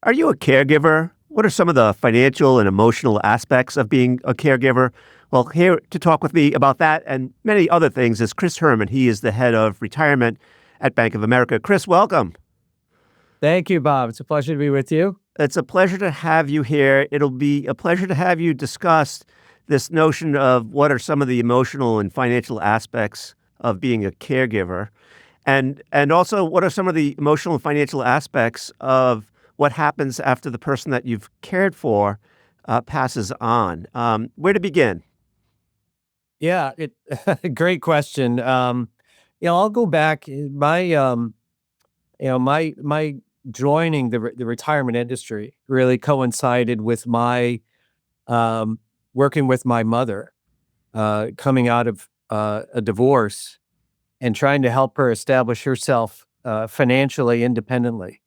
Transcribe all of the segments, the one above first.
Are you a caregiver? What are some of the financial and emotional aspects of being a caregiver? Well, here to talk with me about that and many other things is Chris Herman. He is the head of retirement at Bank of America. Chris, welcome. Thank you, Bob. It's a pleasure to be with you. It's a pleasure to have you here. It'll be a pleasure to have you discuss this notion of what are some of the emotional and financial aspects of being a caregiver, and also what are some of the emotional and financial aspects of what happens after the person that you've cared for passes on. Where to begin? Yeah, great question. I'll go back. My joining the retirement industry really coincided with my working with my mother, coming out of a divorce and trying to help her establish herself financially independently.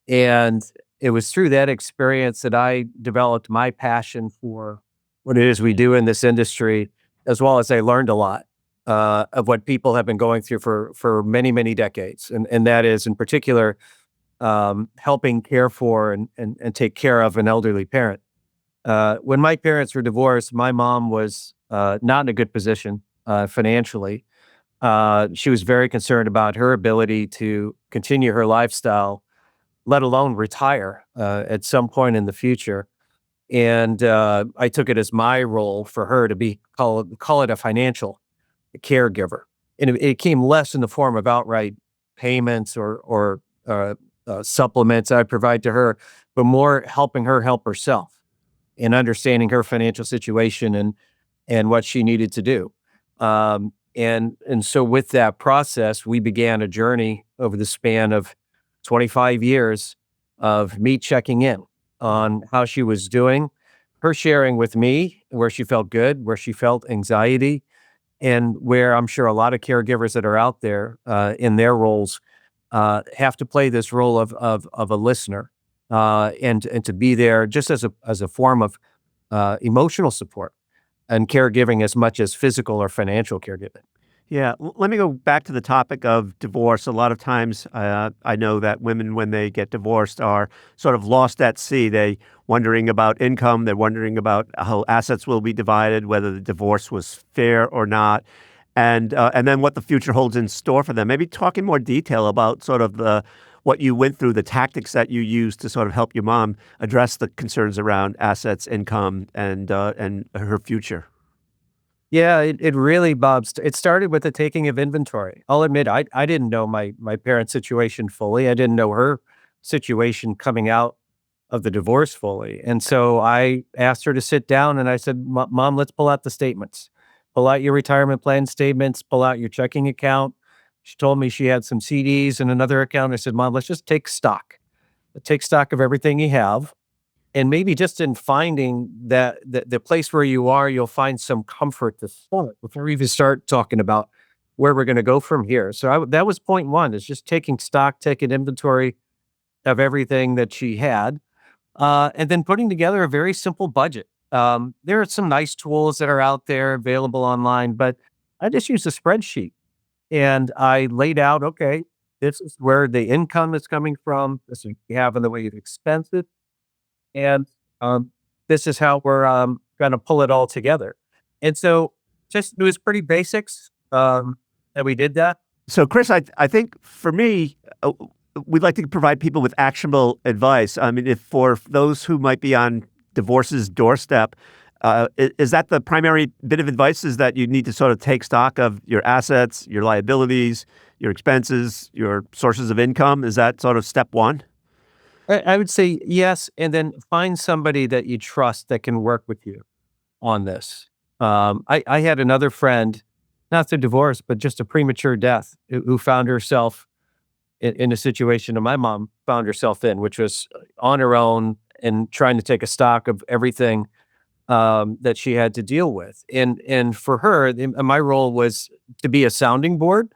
And it was through that experience that I developed my passion for what it is we do in this industry, as well as I learned a lot of what people have been going through for many, many decades. And that is in particular helping care for and take care of an elderly parent. When my parents were divorced, my mom was not in a good position financially. She was very concerned about her ability to continue her lifestyle, let alone retire at some point in the future. And I took it as my role for her to call it a financial caregiver. And it came less in the form of outright payments or supplements I'd provide to her, but more helping her help herself and understanding her financial situation and what she needed to do. And so with that process, we began a journey over the span of 25 years of me checking in on how she was doing, her sharing with me where she felt good, where she felt anxiety, and where I'm sure a lot of caregivers that are out there in their roles have to play this role of a listener and to be there just as a form of emotional support and caregiving as much as physical or financial caregiving. Yeah, let me go back to the topic of divorce. A lot of times, I know that women, when they get divorced, are sort of lost at sea. They wondering about income. They're wondering about how assets will be divided, whether the divorce was fair or not, and then what the future holds in store for them. Maybe talk in more detail about sort of what you went through, the tactics that you used to sort of help your mom address the concerns around assets, income, and her future. Yeah, it really, Bob, it started with the taking of inventory. I'll admit, I didn't know my parents' situation fully. I didn't know her situation coming out of the divorce fully. And so I asked her to sit down and I said, Mom, let's pull out the statements. Pull out your retirement plan statements, pull out your checking account. She told me she had some CDs and another account. I said, Mom, let's just take stock. Take stock of everything you have. And maybe just in finding that the place where you are, you'll find some comfort to start before we even start talking about where we're going to go from here. So that was point one, is just taking stock, taking inventory of everything that she had, and then putting together a very simple budget. There are some nice tools that are out there available online, but I just used a spreadsheet and I laid out, okay, this is where the income is coming from. This is what you have in the way of expenses. And this is how we're going to pull it all together. And so just it was pretty basics that we did that. So, Chris, I think for me, we'd like to provide people with actionable advice. I mean, if for those who might be on divorce's doorstep, is that the primary bit of advice, is that you need to sort of take stock of your assets, your liabilities, your expenses, your sources of income? Is that sort of step one? I would say yes, and then find somebody that you trust that can work with you on this. I had another friend, not through divorce, but just a premature death, who found herself in a situation that my mom found herself in, which was on her own and trying to take a stock of everything that she had to deal with. And for her, my role was to be a sounding board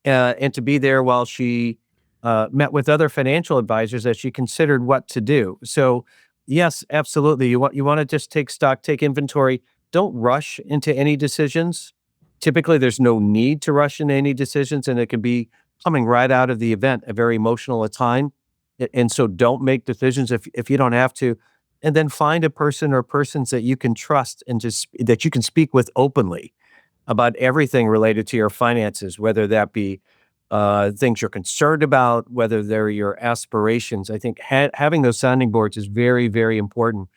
and to be there while she met with other financial advisors as she considered what to do. So, yes, absolutely. You want to just take stock, take inventory. Don't rush into any decisions. Typically, there's no need to rush into any decisions, and it can be coming right out of the event, a very emotional a time. And so don't make decisions if you don't have to. And then find a person or persons that you can trust and just that you can speak with openly about everything related to your finances, whether that be things you're concerned about, whether they're your aspirations. I think having those sounding boards is very, very important,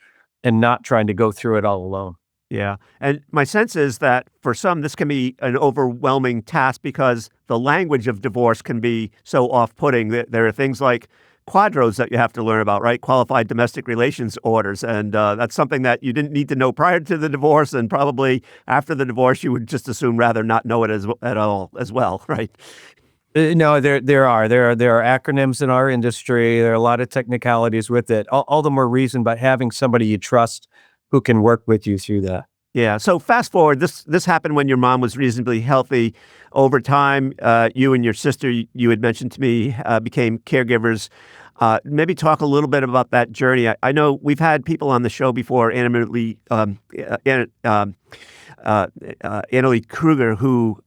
and not trying to go through it all alone. Yeah. And my sense is that for some, this can be an overwhelming task because the language of divorce can be so off putting. There are things like quadros that you have to learn about, right? Qualified domestic relations orders. And that's something that you didn't need to know prior to the divorce. And probably after the divorce, you would just assume rather not know it at all as well, right? No, there are acronyms in our industry. There are a lot of technicalities with it. All the more reason by having somebody you trust who can work with you through that. Yeah. So fast forward, this happened when your mom was reasonably healthy. Over time, you and your sister, you had mentioned to me, became caregivers. Maybe talk a little bit about that journey. I know we've had people on the show before, Annalie Kruger, who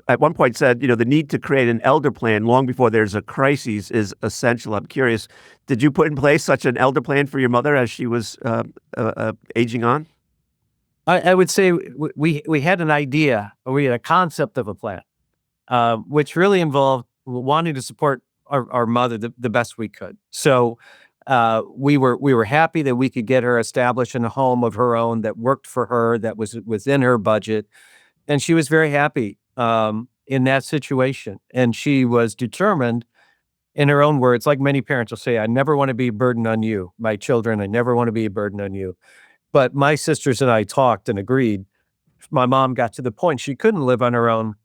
at one point said, the need to create an elder plan long before there's a crisis is essential. I'm curious, did you put in place such an elder plan for your mother as she was aging on? I would say we had an idea, or we had a concept of a plan, which really involved wanting to support our mother the best we could. So we were happy that we could get her established in a home of her own that worked for her, that was within her budget, and she was very happy in that situation. And she was determined, in her own words, like many parents will say, "I never want to be a burden on you, my children. I never want to be a burden on you." But my sisters and I talked and agreed. If my mom got to the point she couldn't live on her own,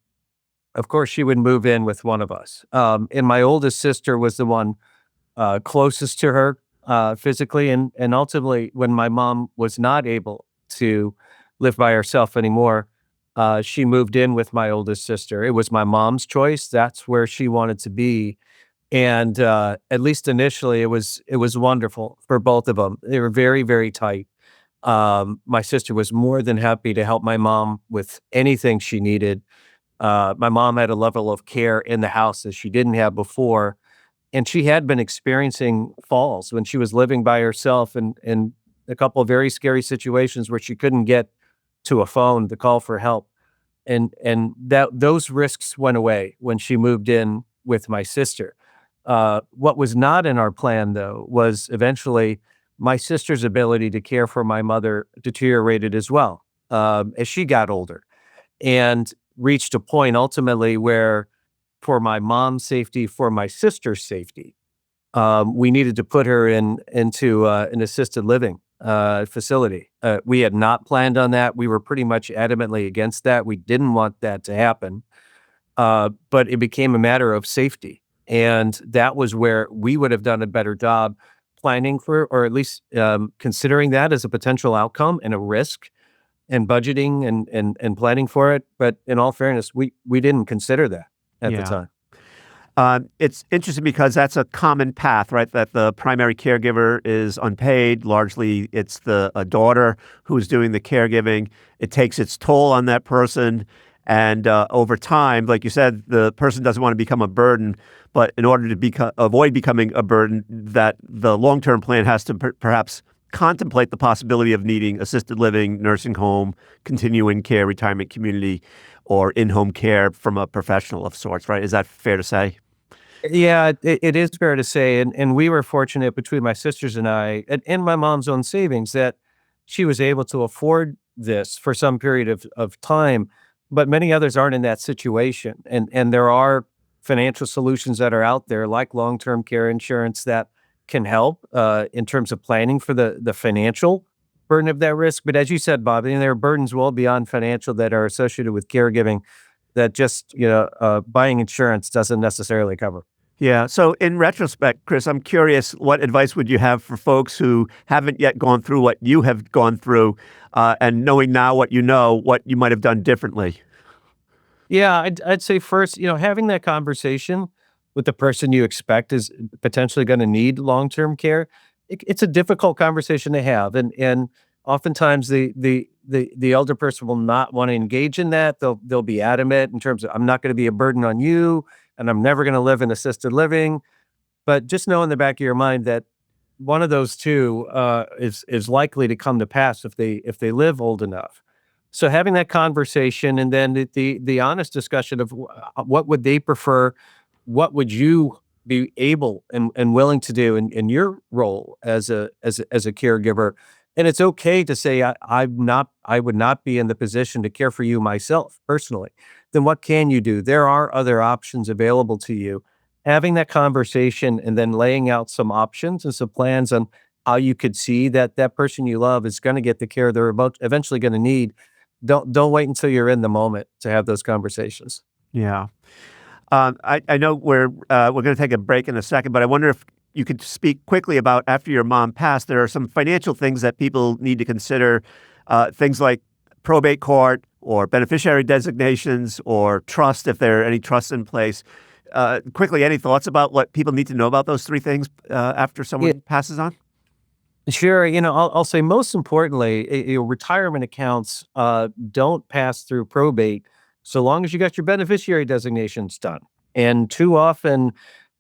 of course she would move in with one of us. And my oldest sister was the one closest to her physically, and ultimately, when my mom was not able to live by herself anymore, she moved in with my oldest sister. It was my mom's choice. That's where she wanted to be. And at least initially, it was wonderful for both of them. They were very, very tight. My sister was more than happy to help my mom with anything she needed. My mom had a level of care in the house that she didn't have before, and she had been experiencing falls when she was living by herself, and a couple of very scary situations where she couldn't get to a phone to call for help. And that those risks went away when she moved in with my sister. What was not in our plan, though, was eventually my sister's ability to care for my mother deteriorated as well, as she got older, and reached a point ultimately where, for my mom's safety, for my sister's safety, we needed to put her into an assisted living facility. We had not planned on that. We were pretty much adamantly against that. We didn't want that to happen, but it became a matter of safety, and that was where we would have done a better job planning for, or at least considering that as a potential outcome and a risk, and budgeting and planning for it. But in all fairness, we didn't consider that at the Yeah. time. It's interesting because that's a common path, right? That the primary caregiver is unpaid. Largely, it's a daughter who's doing the caregiving. It takes its toll on that person. And over time, like you said, the person doesn't want to become a burden. But in order to avoid becoming a burden, that the long-term plan has to perhaps contemplate the possibility of needing assisted living, nursing home, continuing care, retirement community, or in-home care from a professional of sorts, right? Is that fair to say? Yeah, it is fair to say, and we were fortunate between my sisters and I, and my mom's own savings, that she was able to afford this for some period of time. But many others aren't in that situation, and there are financial solutions that are out there, like long-term care insurance, that can help in terms of planning for the financial burden of that risk. But as you said, Bob, there are burdens well beyond financial that are associated with caregiving that just buying insurance doesn't necessarily cover. Yeah. So in retrospect, Chris, I'm curious, what advice would you have for folks who haven't yet gone through what you have gone through, and knowing now what you know, what you might have done differently? Yeah, I'd say first, having that conversation with the person you expect is potentially going to need long-term care. It's a difficult conversation to have, and oftentimes the elder person will not want to engage in that. They'll be adamant in terms of, "I'm not going to be a burden on you, and I'm never going to live in assisted living." But just know in the back of your mind that one of those two is likely to come to pass if they live old enough. So having that conversation and then the honest discussion of what would they prefer, what would you be able and willing to do in your role as a caregiver. And it's okay to say I would not be in the position to care for you myself personally. Then what can you do? There are other options available to you. Having that conversation and then laying out some options and some plans on how you could see that that person you love is going to get the care they're eventually going to need. Don't wait until you're in the moment to have those conversations. Yeah. I know we're going to take a break in a second, but I wonder if you could speak quickly about after your mom passed. There are some financial things that people need to consider, things like probate court or beneficiary designations or trust, if there are any trusts in place. Quickly, any thoughts about what people need to know about those three things after someone passes on? Sure. I'll say most importantly, retirement accounts don't pass through probate so long as you got your beneficiary designations done. And too often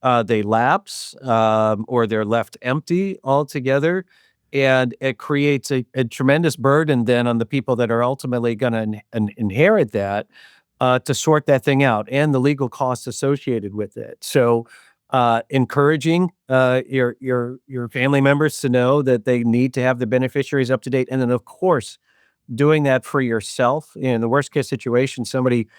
they lapse or they're left empty altogether. And it creates a tremendous burden then on the people that are ultimately going to inherit that to sort that thing out and the legal costs associated with it. So encouraging your family members to know that they need to have the beneficiaries up to date, and then of course doing that for yourself. In the worst case situation, somebody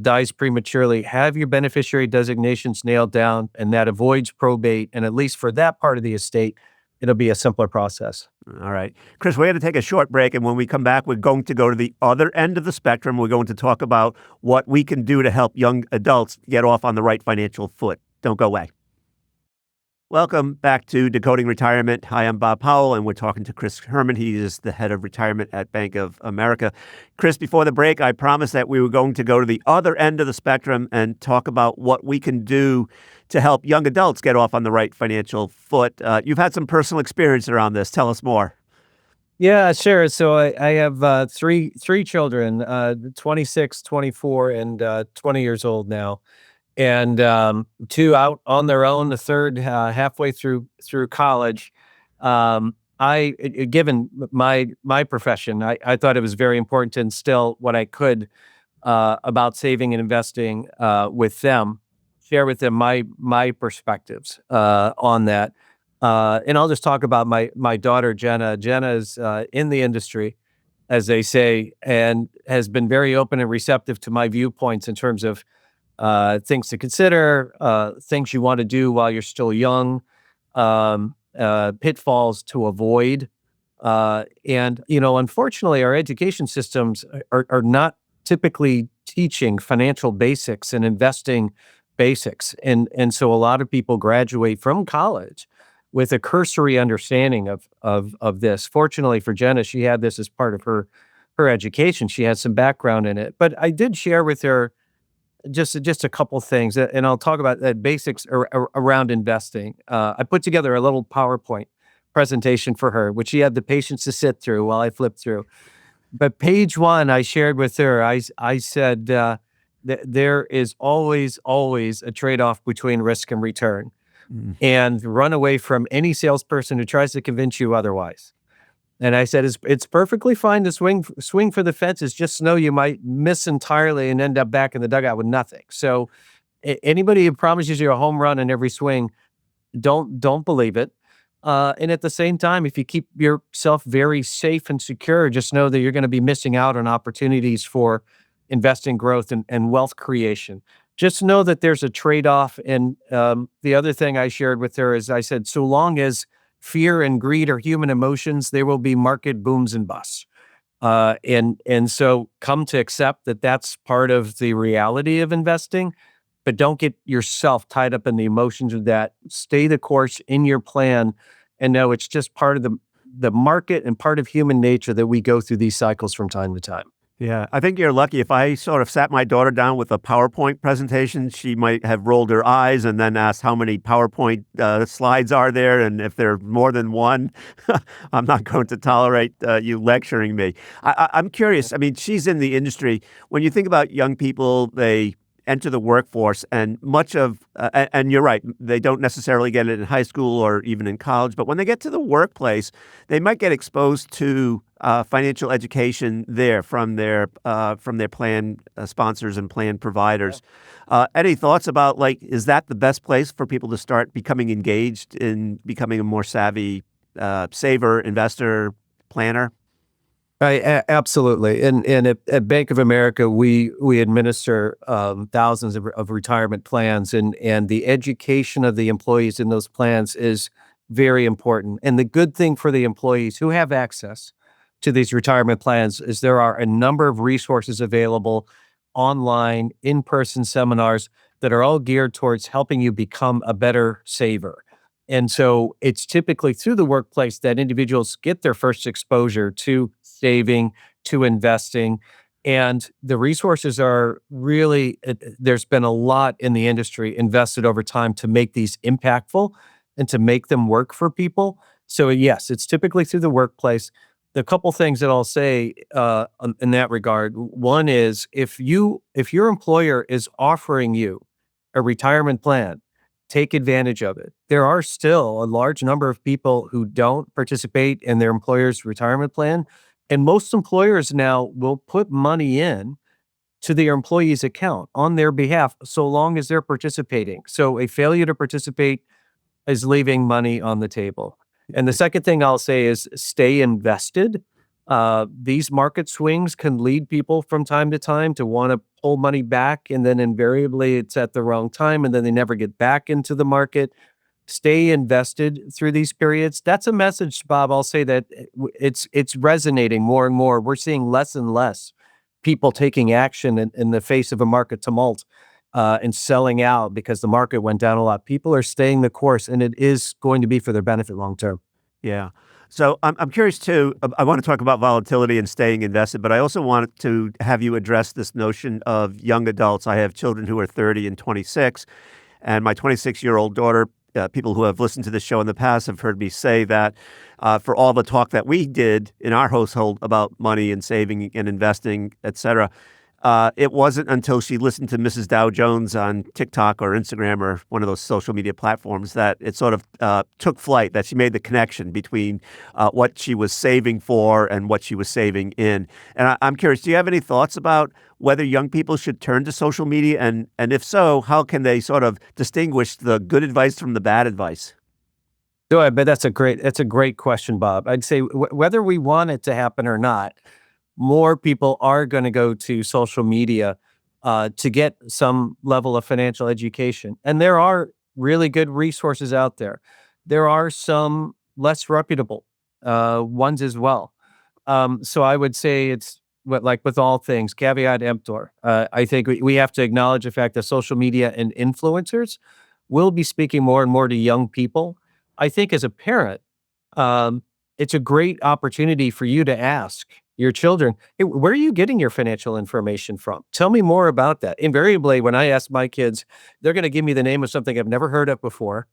dies prematurely. Have your beneficiary designations nailed down, and that avoids probate. And at least for that part of the estate, it'll be a simpler process. All right. Chris, we're going to take a short break. And when we come back, we're going to go to the other end of the spectrum. We're going to talk about what we can do to help young adults get off on the right financial foot. Don't go away. Welcome back to Decoding Retirement. Hi, I'm Bob Powell, and we're talking to Chris Herman. He is the head of retirement at Bank of America. Chris, before the break, I promised that we were going to go to the other end of the spectrum and talk about what we can do to help young adults get off on the right financial foot. You've had some personal experience around this. Tell us more. Yeah, sure. So I have three children, 26, 24, and 20 years old now. And two out on their own, the third halfway through college. Given my profession, I thought it was very important to instill what I could about saving and investing with them, share with them my perspectives on that. And I'll just talk about my daughter Jenna. Jenna is in the industry, as they say, and has been very open and receptive to my viewpoints in terms of things to consider, things you want to do while you're still young, pitfalls to avoid. And unfortunately, our education systems are not typically teaching financial basics and investing basics. And so a lot of people graduate from college with a cursory understanding of this. Fortunately for Jenna, she had this as part of her education. She had some background in it. But I did share with her just a couple things, and I'll talk about that basics around investing. I put together a little PowerPoint presentation for her, which she had the patience to sit through while I flipped through. But page one, I shared with her, I said that there is always a trade-off between risk and return, and run away from any salesperson who tries to convince you otherwise. And I said, it's perfectly fine to swing for the fences. Just know you might miss entirely and end up back in the dugout with nothing. So anybody who promises you a home run in every swing, don't believe it. And at the same time, if you keep yourself very safe and secure, just know that you're going to be missing out on opportunities for investing growth and wealth creation. Just know that there's a trade-off. And the other thing I shared with her is I said, so long as fear and greed are human emotions, there will be market booms and busts. And so come to accept that that's part of the reality of investing, but don't get yourself tied up in the emotions of that. Stay the course in your plan and know it's just part of the market and part of human nature that we go through these cycles from time to time. Yeah, I think you're lucky. If I sort of sat my daughter down with a PowerPoint presentation, she might have rolled her eyes and then asked how many PowerPoint slides are there, and if there are more than one, I'm not going to tolerate you lecturing me. I'm curious. I mean, she's in the industry. When you think about young people, they enter the workforce, and much of and you're right, they don't necessarily get it in high school or even in college, but when they get to the workplace, they might get exposed to financial education there from their plan sponsors and plan providers. Any thoughts about, like, is that the best place for people to start becoming engaged in becoming a more savvy saver, investor, planner? Absolutely. And at Bank of America, we administer thousands of retirement plans, and the education of the employees in those plans is very important. And the good thing for the employees who have access to these retirement plans is there are a number of resources available online, in-person seminars that are all geared towards helping you become a better saver. And so it's typically through the workplace that individuals get their first exposure to saving, to investing. And the resources are really, there's been a lot in the industry invested over time to make these impactful and to make them work for people. So, yes, it's typically through the workplace. The couple things that I'll say in that regard, one is if your employer is offering you a retirement plan, take advantage of it. There are still a large number of people who don't participate in their employer's retirement plan. And most employers now will put money in to their employee's account on their behalf, so long as they're participating. So a failure to participate is leaving money on the table. And the second thing I'll say is stay invested. These market swings can lead people from time to time to want to pull money back, and then invariably it's at the wrong time, and then they never get back into the market. Stay invested through these periods. That's a message, Bob. I'll say that it's resonating more and more. We're seeing less and less people taking action in the face of a market tumult and selling out because the market went down a lot. People are staying the course, and it is going to be for their benefit long term. Yeah. So I'm curious too. I want to talk about volatility and staying invested, but I also want to have you address this notion of young adults. I have children who are 30 and 26, and my 26-year-old daughter. People who have listened to this show in the past have heard me say that for all the talk that we did in our household about money and saving and investing, et cetera, it wasn't until she listened to Mrs. Dow Jones on TikTok or Instagram or one of those social media platforms that it sort of took flight, that she made the connection between what she was saving for and what she was saving in. And I'm curious, do you have any thoughts about whether young people should turn to social media? And if so, how can they sort of distinguish the good advice from the bad advice? So I bet that's a great question, Bob. I'd say whether we want it to happen or not, more people are going to go to social media to get some level of financial education. And there are really good resources out there. There are some less reputable ones as well. So I would say it's like with all things, caveat emptor. I think we have to acknowledge the fact that social media and influencers will be speaking more and more to young people. I think as a parent, it's a great opportunity for you to ask your children, hey, where are you getting your financial information from? Tell me more about that. Invariably, when I ask my kids, they're going to give me the name of something I've never heard of before.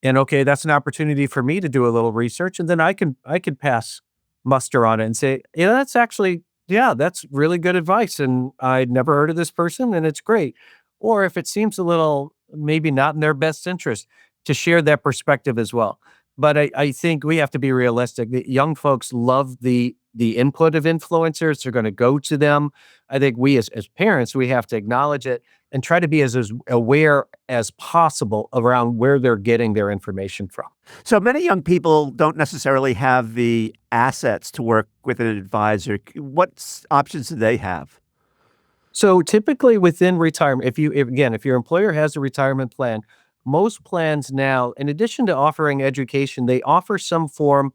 And okay, that's an opportunity for me to do a little research, and then I can pass muster on it and say, yeah, that's really good advice, and I'd never heard of this person, and it's great. Or if it seems a little maybe not in their best interest, to share that perspective as well. But I think we have to be realistic. The young folks love the input of influencers. They're going to go to them. I think we as parents, we have to acknowledge it and try to be as aware as possible around where they're getting their information from. So many young people don't necessarily have the assets to work with an advisor. What options do they have? So typically within retirement, if your employer has a retirement plan, most plans now, in addition to offering education, they offer some form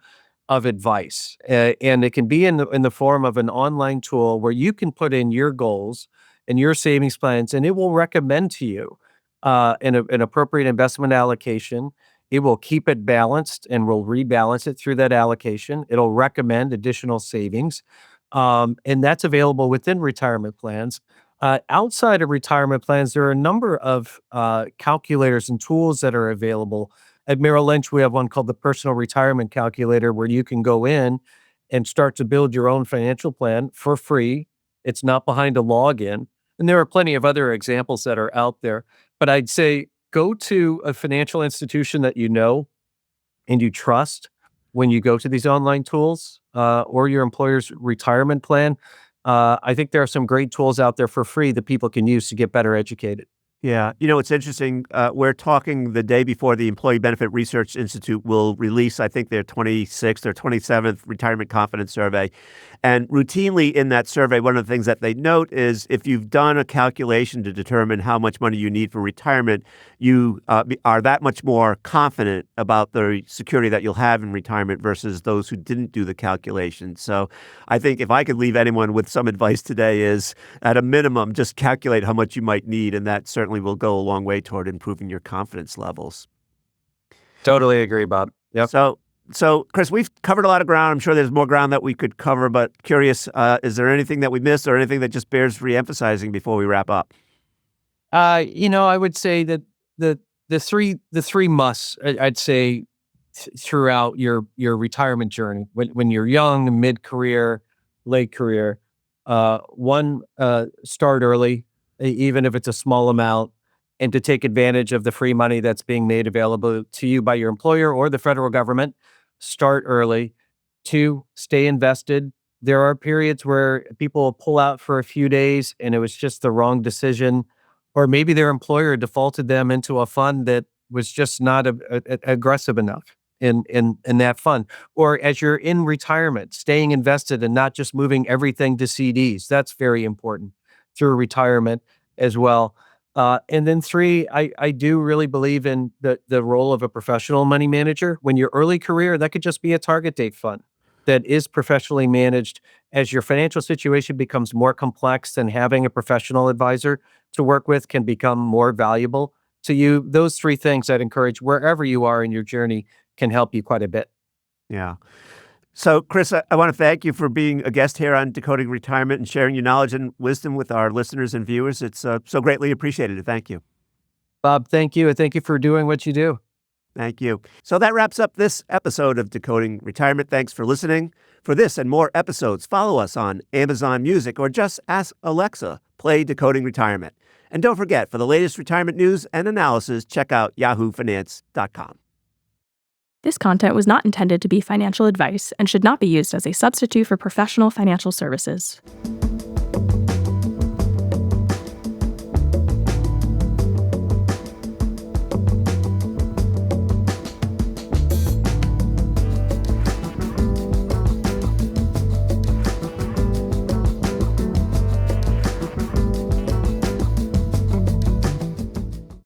of advice, and it can be in the form of an online tool where you can put in your goals and your savings plans, and it will recommend to you an appropriate investment allocation. It will keep it balanced and will rebalance it through that allocation. It'll recommend additional savings, and that's available within retirement plans. Outside of retirement plans, there are a number of calculators and tools that are available. At Merrill Lynch, we have one called the Personal Retirement Calculator, where you can go in and start to build your own financial plan for free. It's not behind a login. And there are plenty of other examples that are out there. But I'd say go to a financial institution that you know and you trust when you go to these online tools or your employer's retirement plan. I think there are some great tools out there for free that people can use to get better educated. Yeah. It's interesting. We're talking the day before the Employee Benefit Research Institute will release, I think, their 26th or 27th Retirement Confidence Survey. And routinely in that survey, one of the things that they note is if you've done a calculation to determine how much money you need for retirement, you are that much more confident about the security that you'll have in retirement versus those who didn't do the calculation. So I think if I could leave anyone with some advice today is, at a minimum, just calculate how much you might need, and that certainly will go a long way toward improving your confidence levels. Totally agree, Bob. Yep. So, Chris, we've covered a lot of ground. I'm sure there's more ground that we could cover, but curious, is there anything that we missed or anything that just bears reemphasizing before we wrap up? I would say that the three musts, I'd say throughout your retirement journey, when you're young, mid-career, late career, one, start early, even if it's a small amount, and to take advantage of the free money that's being made available to you by your employer or the federal government. Start early. Two, stay invested. There are periods where people will pull out for a few days and it was just the wrong decision, or maybe their employer defaulted them into a fund that was just not aggressive enough in that fund. Or as you're in retirement, staying invested and not just moving everything to CDs. That's very important through retirement as well. And then three, I do really believe in the role of a professional money manager. When your early career, that could just be a target date fund that is professionally managed. As your financial situation becomes more complex, then having a professional advisor to work with can become more valuable to you. Those three things I'd encourage wherever you are in your journey can help you quite a bit. Yeah. So, Chris, I want to thank you for being a guest here on Decoding Retirement and sharing your knowledge and wisdom with our listeners and viewers. It's so greatly appreciated. Thank you. Bob, thank you. And thank you for doing what you do. Thank you. So that wraps up this episode of Decoding Retirement. Thanks for listening. For this and more episodes, follow us on Amazon Music or just ask Alexa, play Decoding Retirement. And don't forget, for the latest retirement news and analysis, check out yahoofinance.com. This content was not intended to be financial advice and should not be used as a substitute for professional financial services.